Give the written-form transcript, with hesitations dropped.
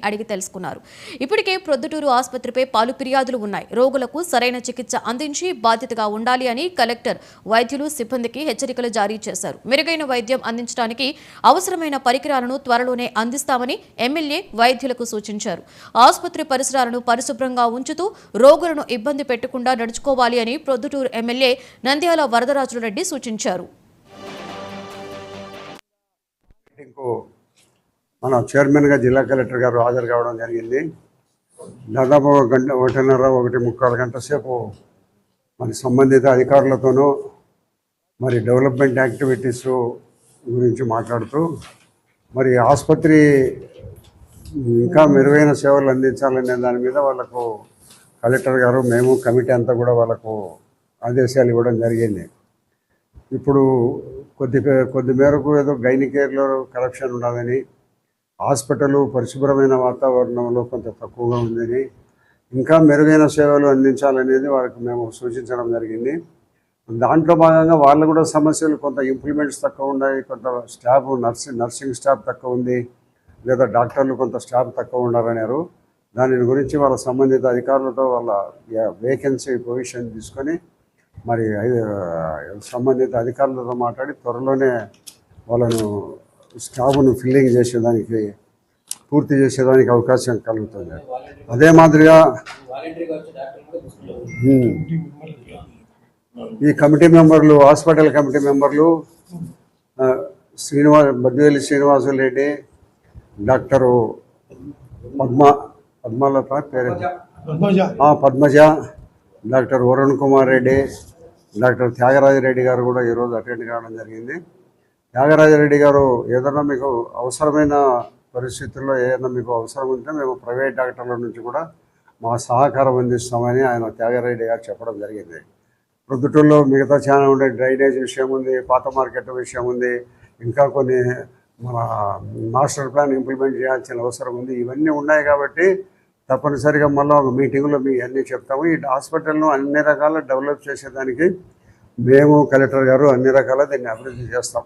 అడిగి తెలుసుకున్నారు. ఇప్పటికే ప్రొద్దుటూరు ఆసుపత్రిపై పలు ఫిర్యాదులు ఉన్నాయి. రోగులకు సరైన చికిత్స అందించి బాధ్యతగా ఉండాలి అని కలెక్టర్ వైద్యులు సిబ్బందికి హెచ్చరికలు జారీ చేశారు. మెరుగైన వైద్యం అందించడానికి అవసరమైన పరికరాలను త్వరలోనే అందిస్తామని ఎమ్మెల్యే వైద్యులకు సూచించారు. ఆసుపత్రి పరిసరాలను పరిశుభ్రంగా ఉంచుతూ రోగులను ఇబ్బంది పెట్టకుండా నడుచుకోవాలి అని ప్రొద్దుటూరు ఎమ్మెల్యే నంద్యాల వరదరాజురెడ్డి సూచించారు. మన చైర్మన్గా జిల్లా కలెక్టర్ గారు హాజరు కావడం జరిగింది. దాదాపు 1.5-1.75 గంటల సేపు మరి సంబంధిత అధికారులతోనూ మరి డెవలప్మెంట్ యాక్టివిటీస్ గురించి మాట్లాడుతూ మరి ఆసుపత్రి ఇంకా మెరుగైన సేవలు అందించాలనే దాని మీద వాళ్ళకు కలెక్టర్ గారు మేము కమిటీ అంతా కూడా వాళ్ళకు ఆదేశాలు ఇవ్వడం జరిగింది. ఇప్పుడు కొద్ది మేరకు ఏదో గైనికేర్లో కరప్షన్ ఉన్నదని, హాస్పిటల్ పరిశుభ్రమైన వాతావరణంలో కొంత తక్కువగా ఉందని, ఇంకా మెరుగైన సేవలు అందించాలనేది వాళ్ళకి మేము సూచించడం జరిగింది. దాంట్లో భాగంగా వాళ్ళు కూడా సమస్యలు కొంత ఇంప్లిమెంట్స్ తక్కువ ఉన్నాయి, కొంత స్టాఫ్ నర్సింగ్ స్టాఫ్ తక్కువ ఉంది, లేదా డాక్టర్లు కొంత స్టాఫ్ తక్కువ ఉన్నారన్నారు. దాని గురించి వాళ్ళ సంబంధిత అధికారులతో వాళ్ళ వేకెన్సీ పొజిషన్ తీసుకొని మరి సంబంధిత అధికారులతో మాట్లాడి త్వరలోనే వాళ్ళను స్టాఫ్ను ఫిల్లింగ్ చేసేదానికి పూర్తి చేసేదానికి అవకాశం కలుగుతుంది. అదే మాదిరిగా ఈ కమిటీ మెంబర్లు, హాస్పిటల్ కమిటీ మెంబర్లు Badveli Srinivasulu Reddy, doctor Padmaja, doctor Varun Kumar Reddy, doctor Thyagaraja Reddy గారు కూడా ఈరోజు అటెండ్ కావడం జరిగింది. త్యాగరాజరెడ్డి గారు ఏదైనా మీకు అవసరమైన పరిస్థితుల్లో ఏదైనా మీకు అవసరం ఉంటే మేము ప్రైవేట్ డాక్టర్ల నుంచి కూడా మా సహకారం అందిస్తామని ఆయన త్యాగరాజరెడ్డి గారు చెప్పడం జరిగింది. ప్రొద్దుటూరులో మిగతా చాలా ఉండే డ్రైనేజ్ విషయం ఉంది, పాత మార్కెట్ విషయం ఉంది, ఇంకా కొన్ని మన మాస్టర్ ప్లాన్ ఇంప్లిమెంట్ చేయాల్సిన అవసరం ఉంది. ఇవన్నీ ఉన్నాయి కాబట్టి తప్పనిసరిగా మళ్ళీ ఒక మీటింగ్లో మీ అన్నీ చెప్తాము. ఈ హాస్పిటల్ను అన్ని రకాల డెవలప్ చేసేదానికి మేము కలెక్టర్ గారు అన్ని రకాల దీన్ని అభివృద్ధి చేస్తాం.